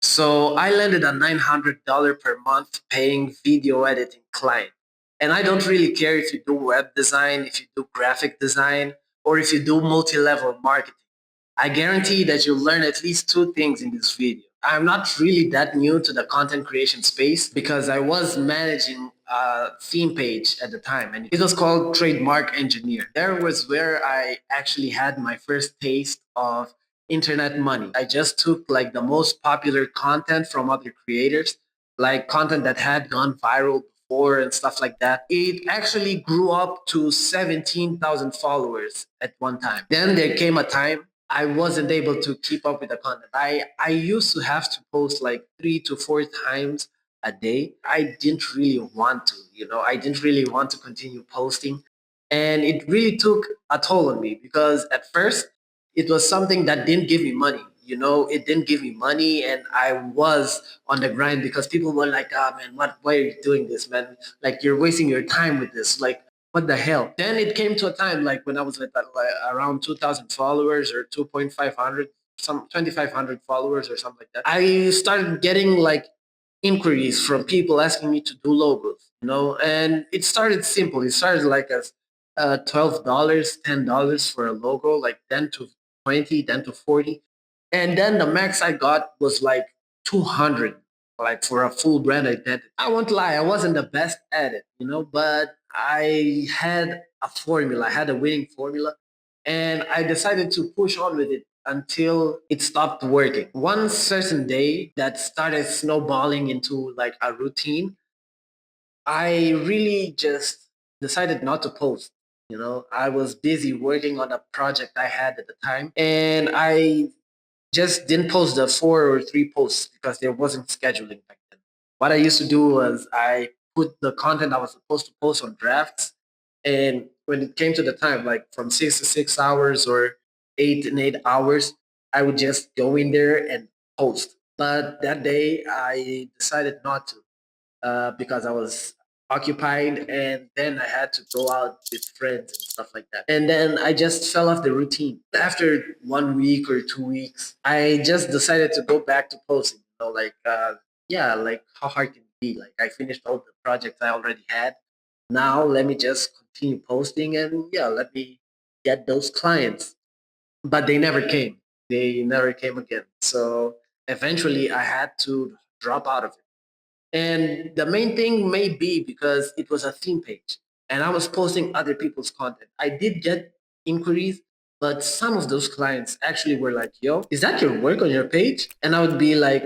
So I landed a $900 per month paying video editing client. And I don't really care if you do web design, if you do graphic design, or if you do multi-level marketing. I guarantee that you'll learn at least two things in this video. I'm not really that new to the content creation space because I was managing a theme page at the time, and it was called Trademark Engineer. There was where I actually had my first taste of internet money. I just took like the most popular content from other creators, like content that had gone viral before and stuff like that. It actually grew up to 17,000 followers at one time. Then there came a time I wasn't able to keep up with the content. I used to have to post like 3 to 4 times a day. I didn't really want to, I didn't really want to continue posting. And it really took a toll on me because at first it was something that didn't give me money. It didn't give me money, and I was on the grind because people were like, "Ah, man, why are you doing this, man? Like, you're wasting your time with this. Like, what the hell?" Then it came to a time like when I was like around 2,000 followers or 2,500, some 2,500 followers or something like that. I started getting like inquiries from people asking me to do logos, and it started simple. It started like as $12, $10 for a logo, like then to 20, then to 40. And then the max I got was like 200, like for a full brand identity. I won't lie, I wasn't the best at it, but I had a formula, I had a winning formula, and I decided to push on with it until it stopped working. One certain day that started snowballing into like a routine, I really just decided not to post. I was busy working on a project I had at the time, and I just didn't post the 4 or 3 posts because there wasn't scheduling back then. What I used to do was I put the content I was supposed to post on drafts, and when it came to the time, like from 6 to 6 hours or 8 and 8 hours, I would just go in there and post. But that day, I decided not to because I was occupied, and then I had to go out with friends and stuff like that. And then I just fell off the routine. After 1 week or 2 weeks, I just decided to go back to posting. Like, yeah, like how hard can it be? Like, I finished all the projects I already had. Now let me just continue posting, and yeah, let me get those clients. But they never came. They never came again. So eventually I had to drop out of it. And the main thing may be because it was a theme page and I was posting other people's content. I did get inquiries, but some of those clients actually were like, "Yo, is that your work on your page?" And I would be like,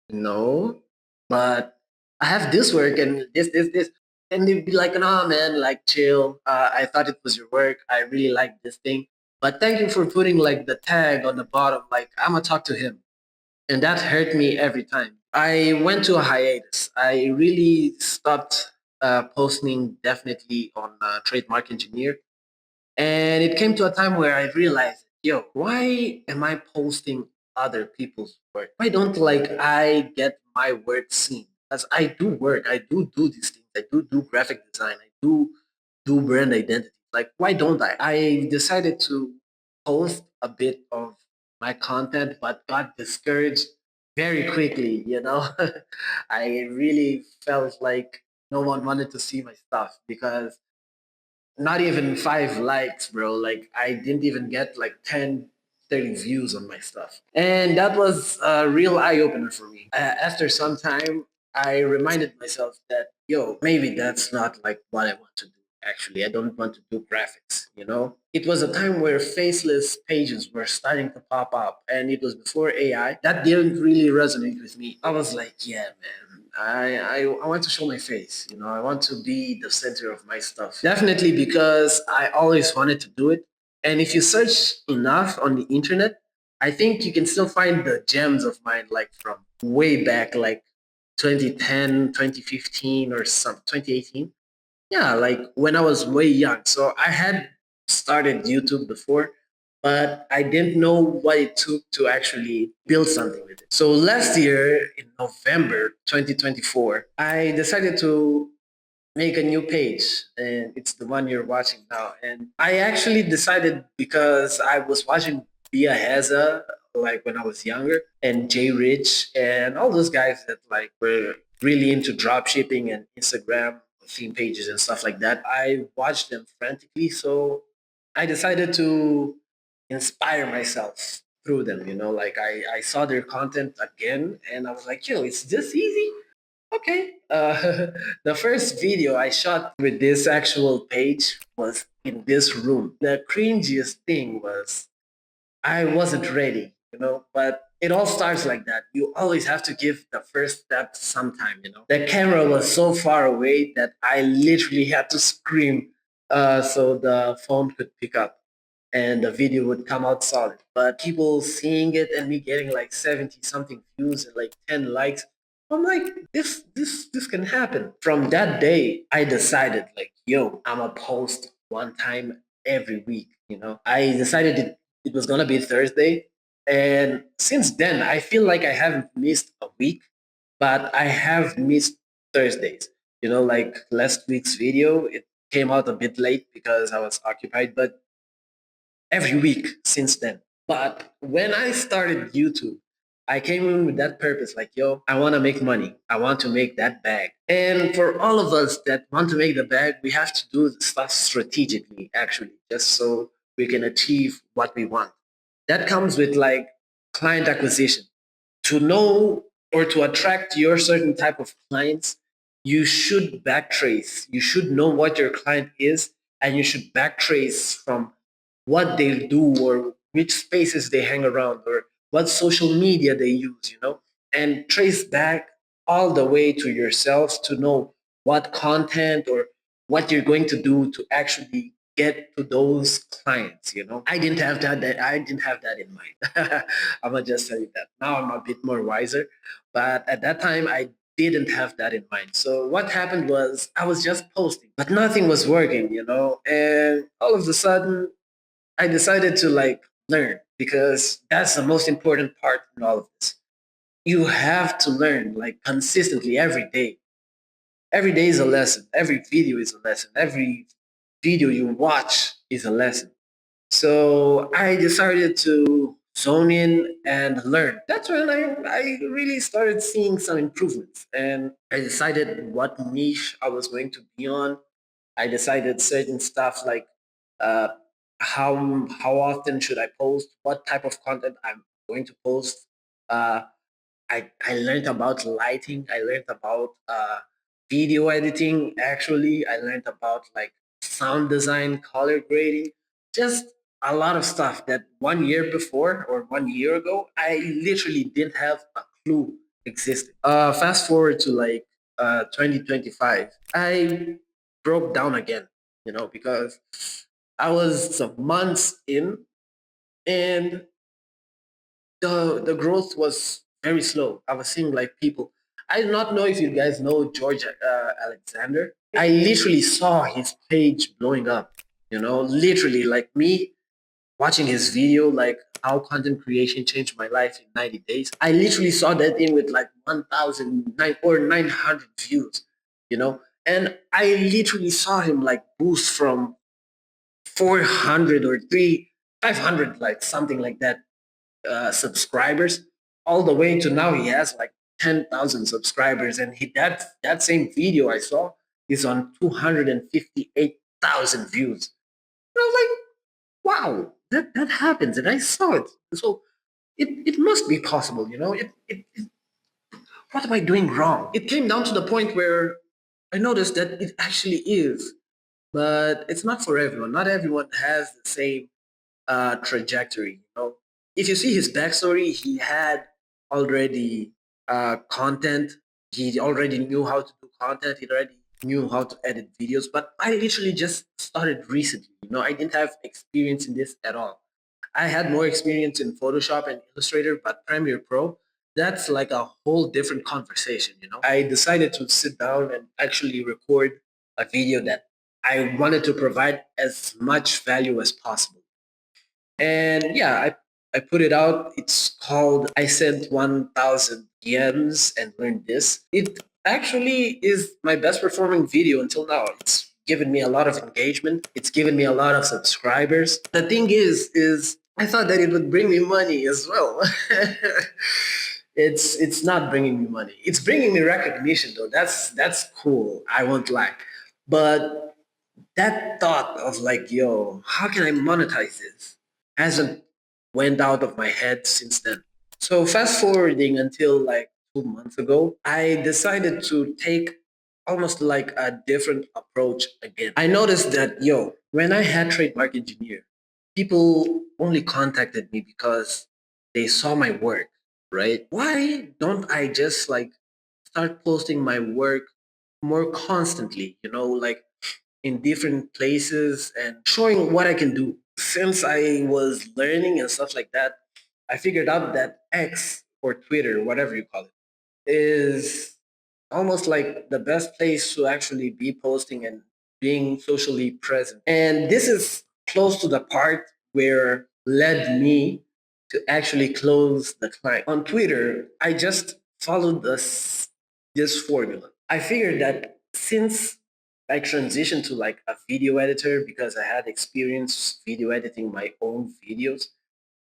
no, but I have this work and this. And they'd be like, "Nah, man, like chill. I thought it was your work. I really like this thing. But thank you for putting like the tag on the bottom. Like, I'm gonna talk to him." And that hurt me every time. I went to a hiatus. I really stopped posting definitely on Trademark Engineer. And it came to a time where I realized, yo, why am I posting other people's work? Why don't like I get my work seen? Because I do work, I do these things, I do graphic design, I do brand identity. Like, why don't I? I decided to post a bit of my content, but got discouraged very quickly. I really felt like no one wanted to see my stuff because not even 5 likes, bro. Like, I didn't even get like 10, 30 views on my stuff. And that was a real eye opener for me. After some time, I reminded myself that, yo, maybe that's not like what I want to do. Actually, I don't want to do graphics. It was a time where faceless pages were starting to pop up, and it was before AI. That didn't really resonate with me. I was like, yeah, man, I want to show my face. I want to be the center of my stuff. Definitely because I always wanted to do it. And if you search enough on the internet, I think you can still find the gems of mine, like from way back, like 2010, 2015, or some 2018. Yeah, like when I was way young. So I had started YouTube before, but I didn't know what it took to actually build something with it. So last year in November 2024, I decided to make a new page, and it's the one you're watching now. And I actually decided because I was watching Bia Heza like when I was younger, and Jay Rich and all those guys that like were really into drop shipping and Instagram theme pages and stuff like that. I watched them frantically, so I decided to inspire myself through them. Like I saw their content again, and I was like, yo, it's this easy. Okay. The first video I shot with this actual page was in this room. The cringiest thing was I wasn't ready, but it all starts like that. You always have to give the first step sometime. The camera was so far away that I literally had to scream so the phone could pick up and the video would come out solid. But people seeing it and me getting like 70 something views and like 10 likes, I'm like, this can happen. From that day, I decided like, yo, I'm gonna post one time every week. I decided it was gonna be Thursday. And since then, I feel like I haven't missed a week, but I have missed Thursdays. Like last week's video, it came out a bit late because I was occupied, but every week since then. But when I started YouTube, I came in with that purpose like, yo, I want to make money. I want to make that bag. And for all of us that want to make the bag, we have to do the stuff strategically, actually, just so we can achieve what we want. That comes with like client acquisition. To know or to attract your certain type of clients, you should backtrace. You should know what your client is, and you should backtrace from what they do or which spaces they hang around or what social media they use, and trace back all the way to yourself to know what content or what you're going to do to actually get to those clients. I didn't have I didn't have that in mind. I'm gonna just tell you that. Now I'm a bit more wiser, but at that time I didn't have that in mind. So what happened was I was just posting, but nothing was working, and all of a sudden I decided to like learn because that's the most important part in all of this. You have to learn like consistently every day. Every day is a lesson. Every video is a lesson. Every video you watch is a lesson. So I decided to zone in and learn. That's when I really started seeing some improvements. And I decided what niche I was going to be on. I decided certain stuff like uh, how often should I post, what type of content I'm going to post. Uh, I learned about lighting. I learned about video editing. Actually, I learned about like sound design, color grading, just a lot of stuff that 1 year before or 1 year ago I literally didn't have a clue existed. Fast forward to like 2025, I broke down again, because I was some months in and the growth was very slow. I was seeing like people. I do not know if you guys know George Alexander. I literally saw his page blowing up. Literally like me watching his video, like how content creation changed my life in 90 days. I literally saw that thing with like 1,009 or 900 views, and I literally saw him like boost from 400 or 500, like something like that subscribers all the way to now he has like 10,000 subscribers, and that same video I saw is on 258,000 views. And I was like, wow, that happens, and I saw it. So it must be possible. What am I doing wrong? It came down to the point where I noticed that it actually is, but it's not for everyone. Not everyone has the same trajectory. If you see his backstory, he had already content. He already knew how to do content. He already knew how to edit videos. But I literally just started recently. I didn't have experience in this at all. I had more experience in Photoshop and Illustrator, but Premiere Pro, that's like a whole different conversation. I decided to sit down and actually record a video that I wanted to provide as much value as possible. And yeah, I put it out. It's called I Sent 1,000 DMs and Learned This. It actually is my best performing video until now. It's given me a lot of engagement. It's given me a lot of subscribers. The thing is I thought that it would bring me money as well. It's not bringing me money. It's bringing me recognition though. That's cool. I won't lie. But that thought of like, yo, how can I monetize this? Hasn't went out of my head since then. So fast forwarding until like 2 months ago, I decided to take almost like a different approach again. I noticed that, yo, when I had trademark engineer, people only contacted me because they saw my work, right? Why don't I just like start posting my work more constantly, like in different places and showing what I can do. Since I was learning and stuff like that, I figured out that X or Twitter, whatever you call it, is almost like the best place to actually be posting and being socially present. And this is close to the part where led me to actually close the client. On Twitter, I just followed this formula. I figured that since I transitioned to like a video editor because I had experience video editing my own videos,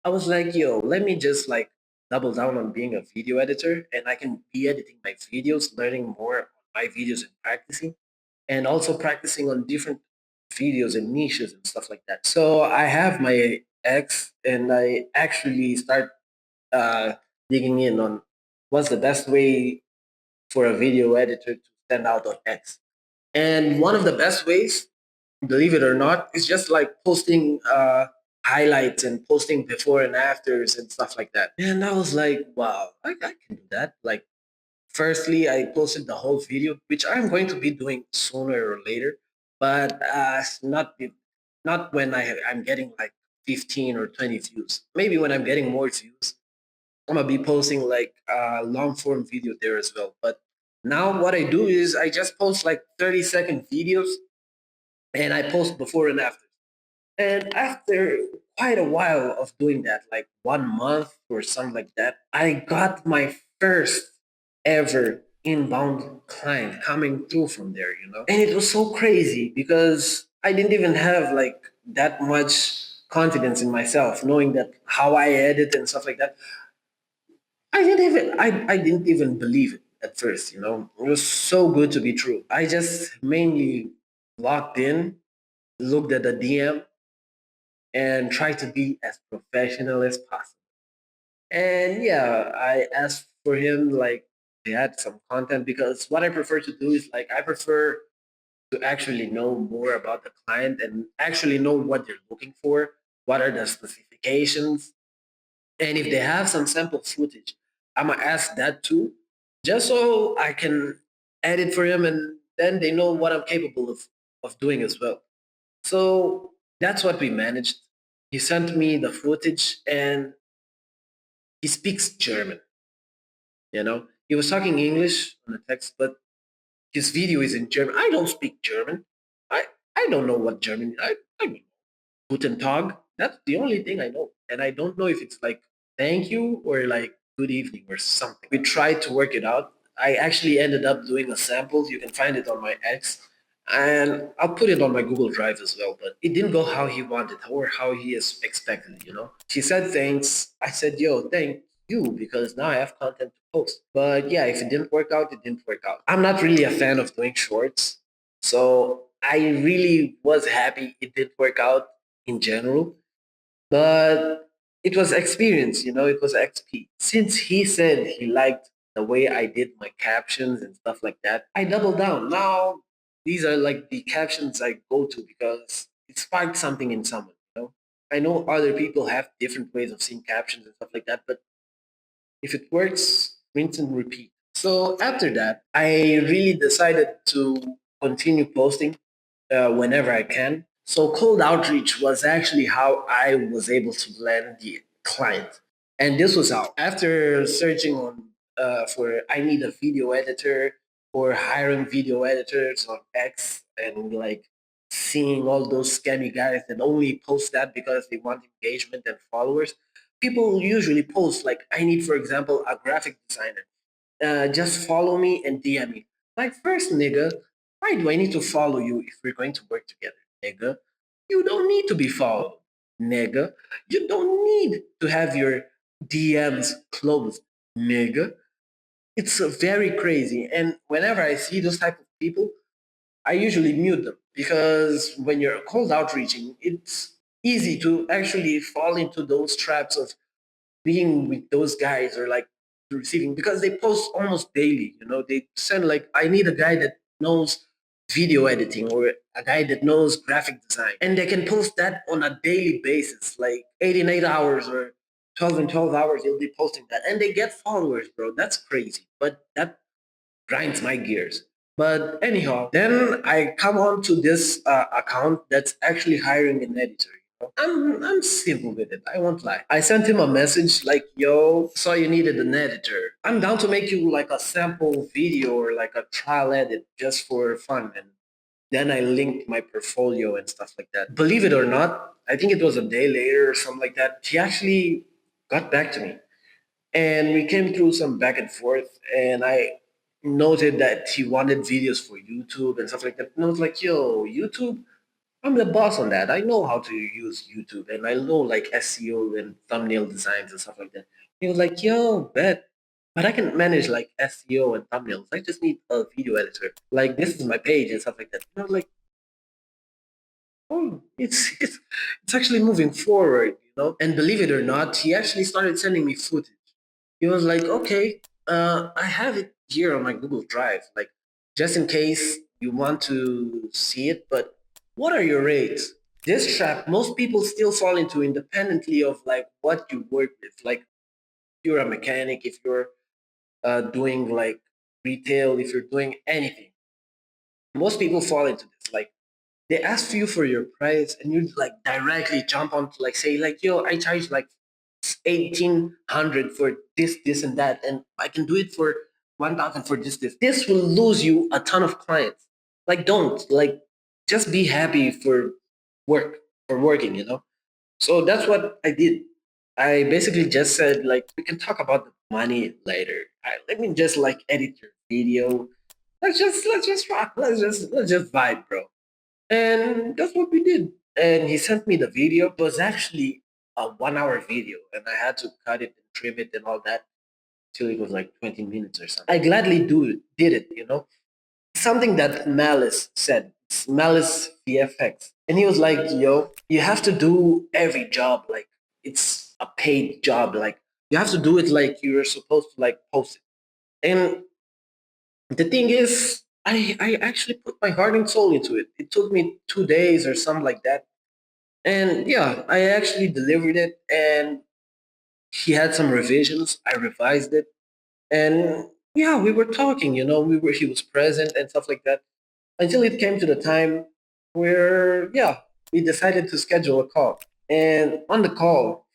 I was like, yo, let me just like double down on being a video editor and I can be editing my videos, learning more on my videos and practicing, and also practicing on different videos and niches and stuff like that. So I have my X and I actually start uh, digging in on what's the best way for a video editor to stand out on X. And one of the best ways, believe it or not, is just like posting highlights and posting before and afters and stuff like that. And I was like, wow, I can do that. Like, firstly, I posted the whole video, which I'm going to be doing sooner or later, but not when I'm getting like 15 or 20 views. Maybe when I'm getting more views, I'm gonna be posting like a long form video there as well. But now what I do is I just post like 30-second videos and I post before and after. And after quite a while of doing that, like 1 month or something like that, I got my first ever inbound client coming through from there. And it was so crazy because I didn't even have like that much confidence in myself, knowing that how I edit and stuff like that. I didn't even believe it at first. It was so good to be true. I just mainly logged in, looked at the DM, and tried to be as professional as possible. And yeah, I asked for him like to add some content because what I prefer to do is like I prefer to actually know more about the client and actually know what they're looking for, what are the specifications, and if they have some sample footage, I'm gonna ask that too, just so I can edit for him, and then they know what I'm capable of doing as well. So that's what we managed. He sent me the footage, and he speaks German. He was talking English on the text, but his video is in German. I don't speak German. I I don't know what German. I Guten Tag. That's the only thing I know. And I don't know if it's like thank you or like good evening or something. We tried to work it out. I actually ended up doing a sample. You can find it on my X. And I'll put it on my Google Drive as well. But it didn't go how he wanted or how he is expected. She said thanks. I said, yo, thank you, because now I have content to post. But yeah, if it didn't work out, it didn't work out. I'm not really a fan of doing shorts. So I really was happy it did work out in general, but it was experience, it was XP. Since he said he liked the way I did my captions and stuff like that, I doubled down. Now these are like the captions I go to because it sparked something in someone. I know other people have different ways of seeing captions and stuff like that, but if it works, rinse and repeat. So after that, I really decided to continue posting whenever I can. So cold outreach was actually how I was able to land the client. And this was how, after searching on for I need a video editor or hiring video editors on X and like seeing all those scammy guys that only post that because they want engagement and followers. People usually post like I need, for example, a graphic designer. Just follow me and DM me. Like, first, nigga, why do I need to follow you if we're going to work together, nigga? You don't need to be followed, nigga. You don't need to have your DMs closed, nigga. It's very crazy. And whenever I see those type of people, I usually mute them because when you're cold outreaching, it's easy to actually fall into those traps of being with those guys or like receiving because they post almost daily. They send like, I need a guy that knows video editing or a guy that knows graphic design, and they can post that on a daily basis, like 8 in 8 hours or 12 in 12 hours. They'll be posting that, and they get followers, bro. That's crazy, but that grinds my gears. But anyhow, then I come on to this account that's actually hiring an editor. I'm simple with it. I won't lie. I sent him a message like, "Yo, saw you needed an editor. I'm down to make you like a sample video or like a trial edit just for fun." And then I linked my portfolio and stuff like that. Believe it or not, I think it was a day later or something like that. He actually got back to me, and we came through some back and forth, and I noted that he wanted videos for YouTube and stuff like that. And I was like, "Yo, YouTube, I'm the boss on that. I know how to use YouTube, and I know like SEO and thumbnail designs and stuff like that." He was like, "Yo, bet. But I can manage like SEO and thumbnails. I just need a video editor. Like this is my page and stuff like that." And I was like, "Oh, it's actually moving forward." And believe it or not, he actually started sending me footage. He was like, "Okay, I have it here on my Google Drive, like just in case you want to see it. But what are your rates?" This trap most people still fall into independently of like what you work with. Like if you're a mechanic, if you're doing like retail, if you're doing anything, most people fall into this. Like they ask you for your price, and you like directly jump on to like say like, "Yo, I charge like 1,800 for this and that, and I can do it for 1,000 for this. This will lose you a ton of clients. Like don't like just be happy work for working. So that's what I did. I basically just said like, we can talk about the money later. Let me just like edit your video. Let's just rock. Let's just vibe, bro. And that's what we did. And he sent me the video. It was actually a 1 hour video, and I had to cut it and trim it and all that till it was like 20 minutes or something. I gladly did it. Something that Malice said. It's Malice VFX. And he was like, "Yo, you have to do every job like it's a paid job. Like you have to do it like you're supposed to like post it." And the thing is, I actually put my heart and soul into it. It took me 2 days or something like that. And yeah, I actually delivered it, and he had some revisions. I revised it. And yeah, we were talking, he was present and stuff like that. Until it came to the time where, yeah, we decided to schedule a call. And on the call,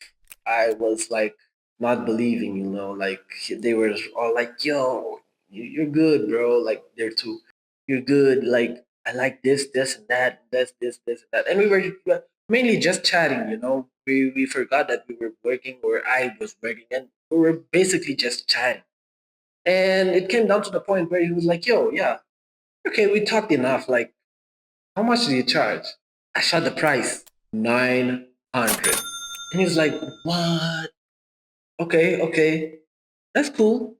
I was like not believing, like they were all like, "Yo, you're good, bro." Like they're too, "You're good. Like I like this and that, this and that." And we were mainly just chatting. We forgot that we were working, or I was working, and we were basically just chatting. And it came down to the point where he was like, "Yo, yeah, okay, we talked enough. Like, how much do you charge?" I shot the price, 900. And he was like, "What? Okay, okay, that's cool.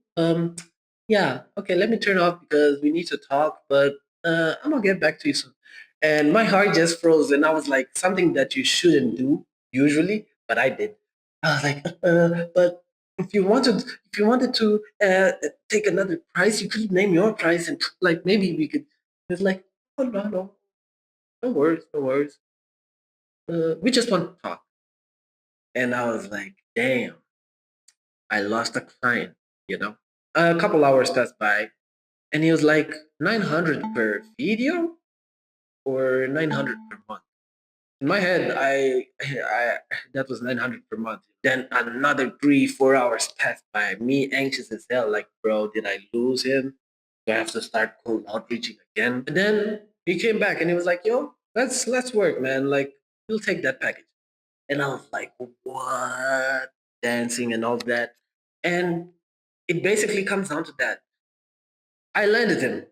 Yeah, okay, let me turn off because we need to talk, but I'm gonna get back to you soon." And my heart just froze, and I was like, something that you shouldn't do usually, but I did. I was like, but if you wanted to take another price, you could name your price, and like maybe we could. It's like, "Oh no, no, no worries, no worries. We just want to talk." And I was like, damn, I lost a client. A couple hours passed by, and he was like, 900 per video or 900 per month. In my head, I that was 900 per month. Then another 3 4 hours passed by. Me anxious as hell, like, bro, did I lose him? Do I have to start cold outreaching again? And then he came back and he was like, "Yo, let's work, man. Like, we'll take that package." And I was like, "What?" Dancing and all that. And it basically comes down to that. I landed him,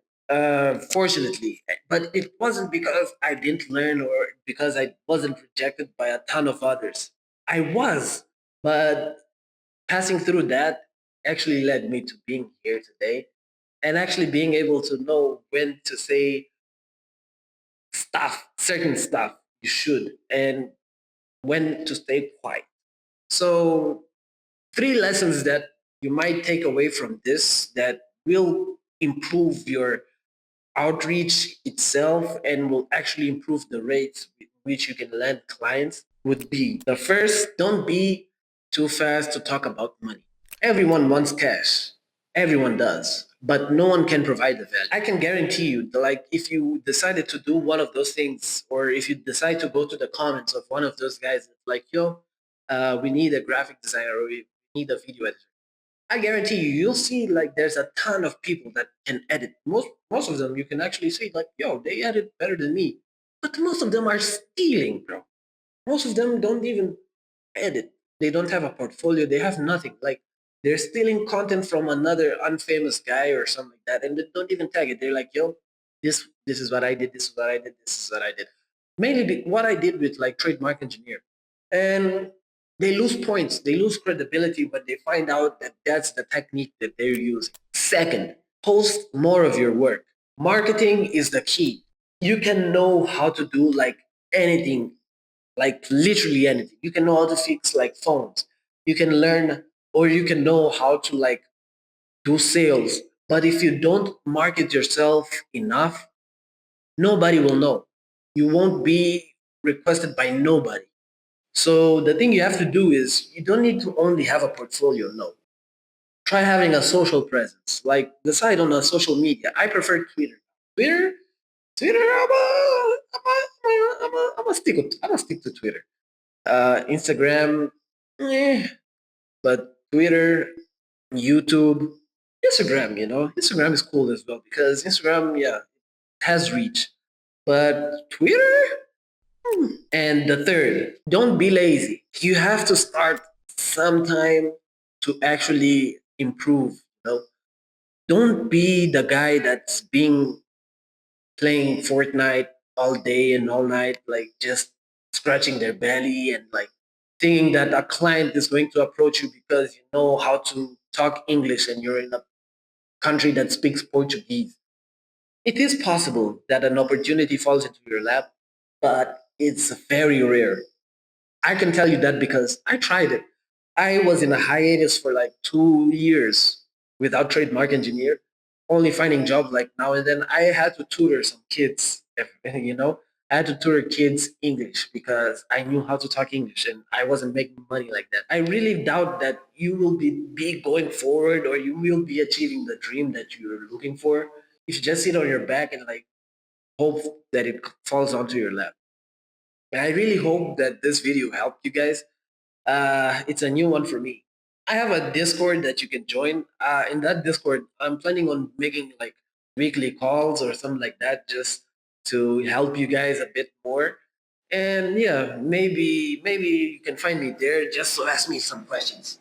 fortunately, but it wasn't because I didn't learn or because I wasn't rejected by a ton of others. I was, but passing through that actually led me to being here today and actually being able to know when to say certain stuff you should, and when to stay quiet. So, three lessons that you might take away from this that will improve your outreach itself and will actually improve the rates with which you can land clients would be: the first, don't be too fast to talk about money. Everyone wants cash. Everyone does. But no one can provide the value. I can guarantee you, like, if you decided to do one of those things, or if you decide to go to the comments of one of those guys, like, yo, we need a graphic designer, or we need a video editor, I guarantee you, you'll see like there's a ton of people that can edit. Most of them you can actually see like, yo, they edit better than me. But most of them are stealing, bro. Most of them don't even edit. They don't have a portfolio. They have nothing. Like they're stealing content from another unfamous guy or something like that, and they don't even tag it. They're like, yo, this is what I did. This is what I did. This is what I did. Mainly what I did with like trademark engineer, and they lose points. They lose credibility when they find out that that's the technique that they're using. Second, post more of your work. Marketing is the key. You can know how to do like anything, like literally anything. You can know how to fix like phones. You can learn, or you can know how to like do sales. But if you don't market yourself enough, nobody will know. You won't be requested by nobody. So the thing you have to do is you don't need to only have a portfolio. No, try having a social presence. Like decide on a social media. I prefer Twitter. Twitter, Twitter. I'm a stick to Twitter. Instagram, eh, but Twitter, YouTube, Instagram. You know, Instagram is cool as well because Instagram, yeah, has reach. But Twitter, and the third, don't be lazy. You have to start sometime to actually improve. You know, don't be the guy that's being playing Fortnite all day and all night, like just scratching their belly and like thinking that a client is going to approach you because you know how to talk English and you're in a country that speaks Portuguese. It is possible that an opportunity falls into your lap, but it's very rare. I can tell you that because I tried it. I was in a hiatus for like 2 years without trademark engineer, only finding jobs like now and then. I had to tutor some kids, you know. I had to tutor kids English because I knew how to talk English and I wasn't making money like that. I really doubt that you will be going forward or you will be achieving the dream that you're looking for if you just sit on your back and like hope that it falls onto your lap. And I really hope that this video helped you guys. It's a new one for me. I have a Discord that you can join. In that Discord, I'm planning on making like weekly calls or something like that, just to help you guys a bit more. And yeah, maybe you can find me there just to ask me some questions.